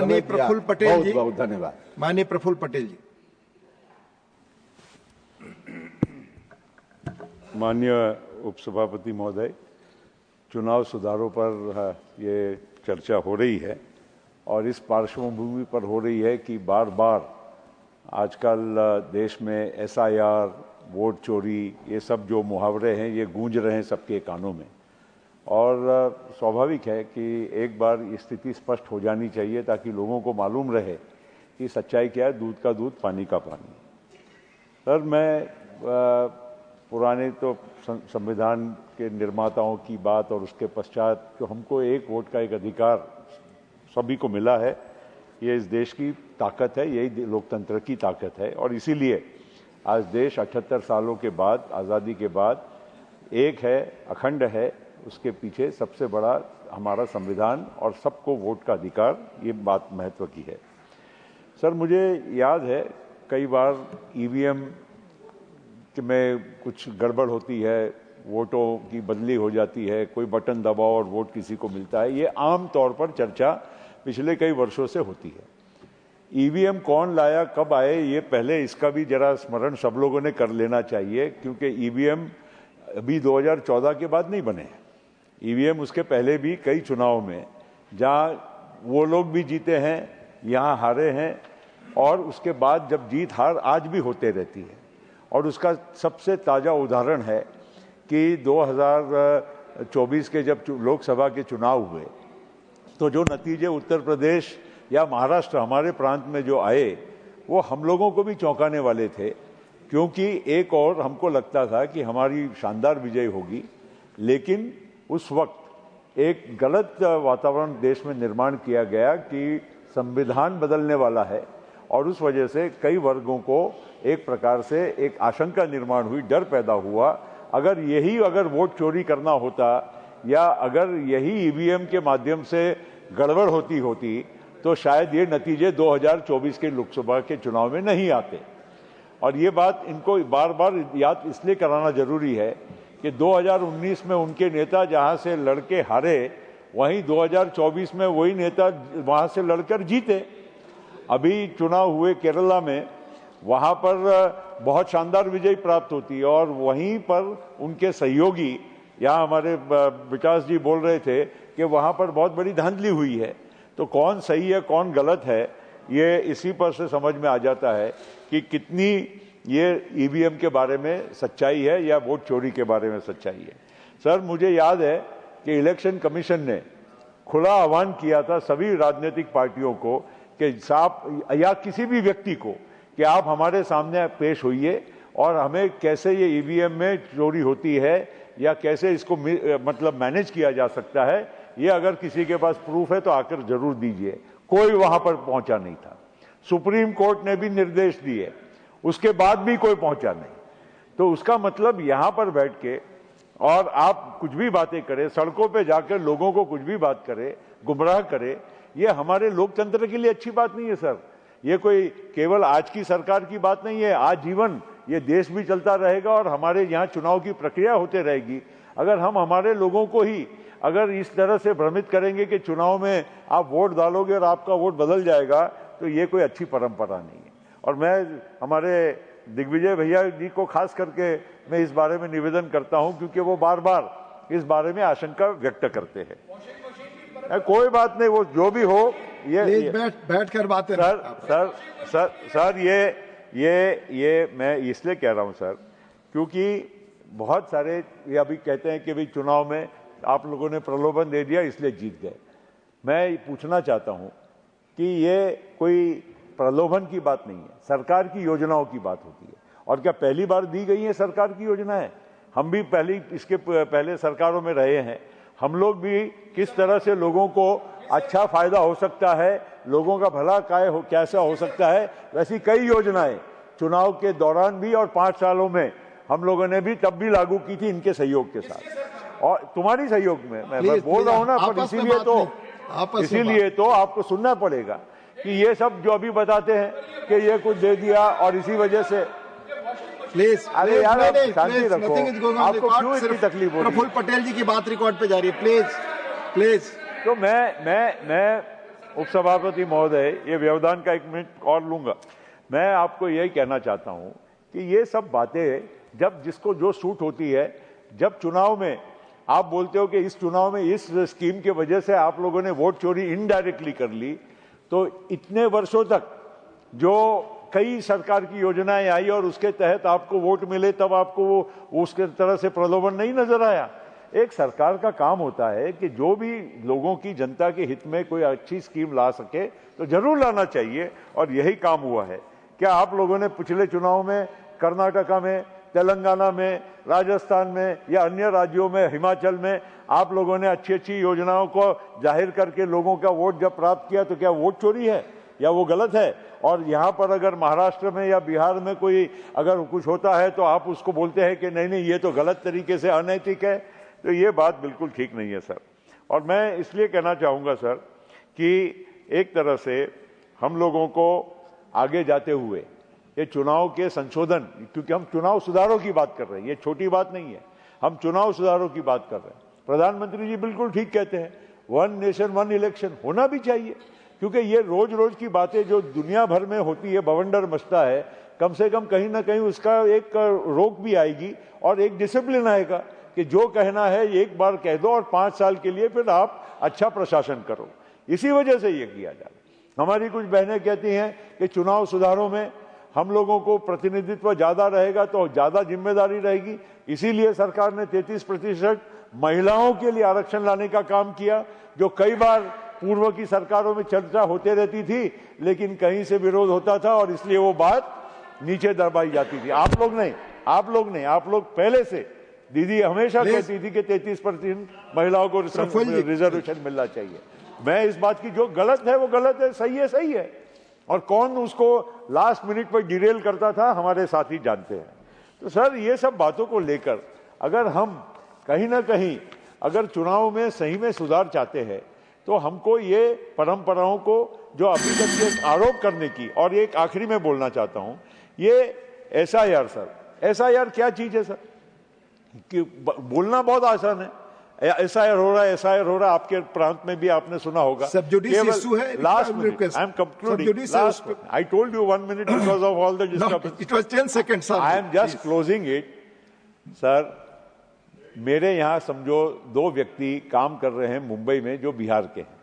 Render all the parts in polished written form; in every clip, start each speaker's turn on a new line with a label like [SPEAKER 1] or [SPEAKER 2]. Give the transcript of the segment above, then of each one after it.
[SPEAKER 1] माननीय प्रफुल्ल पटेल जी,
[SPEAKER 2] बहुत धन्यवाद।
[SPEAKER 1] माननीय प्रफुल्ल पटेल जी।
[SPEAKER 3] माननीय उपसभापति महोदय, चुनाव सुधारों पर ये चर्चा हो रही है और इस पार्श्वभूमि पर हो रही है कि बार बार आजकल देश में SIR, वोट चोरी, ये सब जो मुहावरे हैं ये गूंज रहे हैं सबके कानों में और स्वाभाविक है कि एक बार स्थिति स्पष्ट हो जानी चाहिए ताकि लोगों को मालूम रहे कि सच्चाई क्या है, दूध का दूध पानी का पानी। सर, मैं पुराने तो संविधान के निर्माताओं की बात और उसके पश्चात जो हमको एक वोट का एक अधिकार सभी को मिला है, ये इस देश की ताकत है, यही लोकतंत्र की ताकत है और इसीलिए आज देश 78 सालों के बाद, आज़ादी के बाद एक है, अखंड है, उसके पीछे सबसे बड़ा हमारा संविधान और सबको वोट का अधिकार, ये बात महत्व की है। सर, मुझे याद है कई बार EVM में कुछ गड़बड़ होती है, वोटों की बदली हो जाती है, कोई बटन दबाओ और वोट किसी को मिलता है, ये आम तौर पर चर्चा पिछले कई वर्षों से होती है। EVM कौन लाया, कब आए, ये पहले इसका भी जरा स्मरण सब लोगों ने कर लेना चाहिए क्योंकि EVM अभी 2014 के बाद नहीं बने हैं। EVM उसके पहले भी कई चुनाव में जहाँ वो लोग भी जीते हैं, यहाँ हारे हैं और उसके बाद जब जीत हार आज भी होते रहती है और उसका सबसे ताज़ा उदाहरण है कि 2024 के जब लोकसभा के चुनाव हुए तो जो नतीजे उत्तर प्रदेश या महाराष्ट्र हमारे प्रांत में जो आए वो हम लोगों को भी चौंकाने वाले थे क्योंकि एक और हमको लगता था कि हमारी शानदार विजय होगी, लेकिन उस वक्त एक गलत वातावरण देश में निर्माण किया गया कि संविधान बदलने वाला है और उस वजह से कई वर्गों को एक प्रकार से एक आशंका निर्माण हुई, डर पैदा हुआ। अगर वोट चोरी करना होता या अगर यही EVM के माध्यम से गड़बड़ होती तो शायद ये नतीजे 2024 के लोकसभा के चुनाव में नहीं आते। और ये बात इनको बार बार याद इसलिए कराना जरूरी है कि 2019 में उनके नेता जहां से लड़के हारे, वहीं 2024 में वही नेता वहां से लड़कर जीते। अभी चुनाव हुए केरला में, वहां पर बहुत शानदार विजय प्राप्त होती और वहीं पर उनके सहयोगी, यहाँ हमारे विकास जी बोल रहे थे कि वहां पर बहुत बड़ी धांधली हुई है। तो कौन सही है कौन गलत है, ये इसी पर से समझ में आ जाता है कि कितनी ये EVM के बारे में सच्चाई है या वोट चोरी के बारे में सच्चाई है। सर, मुझे याद है कि इलेक्शन कमीशन ने खुला आह्वान किया था सभी राजनीतिक पार्टियों को कि साहब या किसी भी व्यक्ति को कि आप हमारे सामने पेश होइए और हमें कैसे ये EVM में चोरी होती है या कैसे इसको मतलब मैनेज किया जा सकता है, ये अगर किसी के पास प्रूफ है तो आकर जरूर दीजिए। कोई वहां पर पहुंचा नहीं था। सुप्रीम कोर्ट ने भी निर्देश दिए, उसके बाद भी कोई पहुंचा नहीं। तो उसका मतलब यहां पर बैठ के और आप कुछ भी बातें करें, सड़कों पे जाकर लोगों को कुछ भी बात करें, गुमराह करें, ये हमारे लोकतंत्र के लिए अच्छी बात नहीं है सर। ये कोई केवल आज की सरकार की बात नहीं है, आज जीवन ये देश भी चलता रहेगा और हमारे यहाँ चुनाव की प्रक्रिया होते रहेगी। अगर हम हमारे लोगों को ही अगर इस तरह से भ्रमित करेंगे कि चुनाव में आप वोट डालोगे और आपका वोट बदल जाएगा, तो ये कोई अच्छी परंपरा नहीं है। और मैं हमारे दिग्विजय भैया जी को खास करके मैं इस बारे में निवेदन करता हूं क्योंकि वो बार बार इस बारे में आशंका व्यक्त करते हैं। कोई बात नहीं, वो जो भी हो, ये
[SPEAKER 1] बैठ कर बातें
[SPEAKER 3] सर ये मैं इसलिए कह रहा हूं सर क्योंकि बहुत सारे ये अभी कहते हैं कि भाई चुनाव में आप लोगों ने प्रलोभन दे दिया इसलिए जीत गए। मैं पूछना चाहता हूं कि ये कोई प्रलोभन की बात नहीं है, सरकार की योजनाओं की बात होती है। और क्या पहली बार दी गई है सरकार की योजनाएं? हम भी इसके पहले सरकारों में रहे हैं। हम लोग भी किस तरह से लोगों को अच्छा फायदा हो सकता है, लोगों का भला कैसा हो सकता है, वैसी कई योजनाएं चुनाव के दौरान भी और 5 सालों में हम लोगों ने भी तब भी लागू की थी इनके सहयोग के साथ और तुम्हारी सहयोग में। मैं बोल रहा हूं ना, पर इसीलिए तो आपको सुनना पड़ेगा कि ये सब जो अभी बताते हैं कि ये कुछ दे दिया और इसी वजह से
[SPEAKER 1] प्लीज,
[SPEAKER 3] अरे यार शांति रखो, आपको क्यों इतनी तकलीफ हो रही है?
[SPEAKER 1] प्रफुल्ल पटेल जी की बात रिकॉर्ड पे जा रही है, प्लीज।
[SPEAKER 3] तो मैं उपसभापति महोदय, ये व्यवधान का 1 मिनट और लूंगा। मैं आपको यही कहना चाहता हूं कि ये सब बातें जब जिसको जो सूट होती है, जब चुनाव में आप बोलते हो कि इस चुनाव में इस स्कीम की वजह से आप लोगों ने वोट चोरी इनडायरेक्टली कर ली, तो इतने वर्षों तक जो कई सरकार की योजनाएं आई और उसके तहत आपको वोट मिले, तब आपको वो उसके तरह से प्रलोभन नहीं नजर आया। एक सरकार का काम होता है कि जो भी लोगों की, जनता के हित में कोई अच्छी स्कीम ला सके तो जरूर लाना चाहिए, और यही काम हुआ है। क्या आप लोगों ने पिछले चुनाव में कर्नाटका में, तेलंगाना में, राजस्थान में या अन्य राज्यों में, हिमाचल में आप लोगों ने अच्छी अच्छी योजनाओं को जाहिर करके लोगों का वोट जब प्राप्त किया, तो क्या वोट चोरी है या वो गलत है? और यहाँ पर अगर महाराष्ट्र में या बिहार में कोई अगर कुछ होता है तो आप उसको बोलते हैं कि नहीं नहीं ये तो गलत तरीके से अनैतिक है, तो ये बात बिल्कुल ठीक नहीं है सर। और मैं इसलिए कहना चाहूँगा सर कि एक तरह से हम लोगों को आगे जाते हुए ये चुनाव के संशोधन, क्योंकि हम चुनाव सुधारों की बात कर रहे हैं, ये छोटी बात नहीं है, हम चुनाव सुधारों की बात कर रहे हैं। प्रधानमंत्री जी बिल्कुल ठीक कहते हैं, 1 नेशन 1 इलेक्शन होना भी चाहिए, क्योंकि ये रोज रोज की बातें जो दुनिया भर में होती है, बवंडर मचता है, कम से कम कहीं ना कहीं उसका एक रोक भी आएगी और एक डिसिप्लिन आएगा कि जो कहना है एक बार कह दो और 5 साल के लिए फिर आप अच्छा प्रशासन करो। इसी वजह से ये किया जा रहा है। हमारी कुछ बहनें कहती हैं कि चुनाव सुधारों में हम लोगों को प्रतिनिधित्व ज्यादा रहेगा तो ज्यादा जिम्मेदारी रहेगी, इसीलिए सरकार ने 33% महिलाओं के लिए आरक्षण लाने का काम किया, जो कई बार पूर्व की सरकारों में चर्चा होते रहती थी लेकिन कहीं से विरोध होता था और इसलिए वो बात नीचे दबाई जाती थी। आप लोग नहीं, आप लोग पहले से, दीदी हमेशा कहती थी कि 33% महिलाओं को रिजर्वेशन मिलना चाहिए। मैं इस बात की, जो गलत है वो गलत है, सही है, और कौन उसको लास्ट मिनट पर डिरेल करता था हमारे साथी जानते हैं। तो सर ये सब बातों को लेकर अगर हम कहीं ना कहीं अगर चुनाव में सही में सुधार चाहते हैं तो हमको ये परंपराओं को जो अभी तक ये आरोप करने की, और एक आखिरी में बोलना चाहता हूं, ये एसआईआर सर, एसआईआर क्या चीज है सर? कि बोलना बहुत आसान है, एसआईआर हो रहा है, आपके प्रांत में भी आपने सुना होगा। Last minute, I am concluding, I told you 1 minute because of all the disturbance,
[SPEAKER 1] it was 10 seconds sir,
[SPEAKER 3] I am just closing it sir. मेरे यहाँ समझो 2 व्यक्ति काम कर रहे हैं मुंबई में जो बिहार के हैं,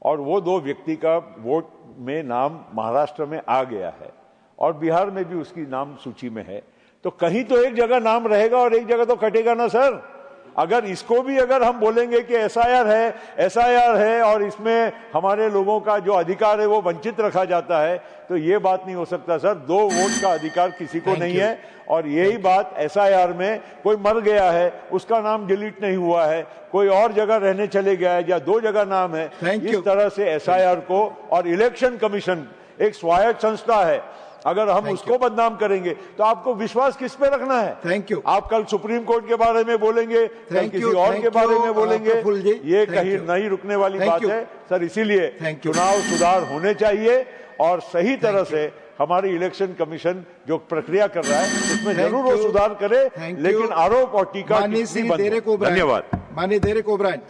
[SPEAKER 3] और वो 2 व्यक्ति का वोट में नाम महाराष्ट्र में आ गया है और बिहार में भी उसकी नाम सूची में है, तो कहीं तो एक जगह नाम रहेगा और एक जगह तो कटेगा ना सर। अगर इसको भी अगर हम बोलेंगे कि एसआईआर है और इसमें हमारे लोगों का जो अधिकार है वो वंचित रखा जाता है, तो ये बात नहीं हो सकता सर। 2 वोट का अधिकार किसी को नहीं है, और यही बात एसआईआर में कोई मर गया है, उसका नाम डिलीट नहीं हुआ है, कोई और जगह रहने चले गया है, या 2 जगह नाम है, इस तरह से एसआईआर को, और इलेक्शन कमीशन एक स्वायत्त संस्था है, अगर हम उसको बदनाम करेंगे तो आपको विश्वास किस पे रखना है?
[SPEAKER 1] Thank you.
[SPEAKER 3] आप कल सुप्रीम कोर्ट के बारे में बोलेंगे, कल किसी और के बारे में बोलेंगे, ये कहीं नहीं रुकने वाली बात है सर। इसीलिए चुनाव सुधार होने चाहिए और सही तरह से हमारी इलेक्शन कमीशन जो प्रक्रिया कर रहा है उसमें जरूर वो सुधार करे, लेकिन आरोप और टीका।
[SPEAKER 1] धन्यवाद। माननीय डेरेक ओब्रायन।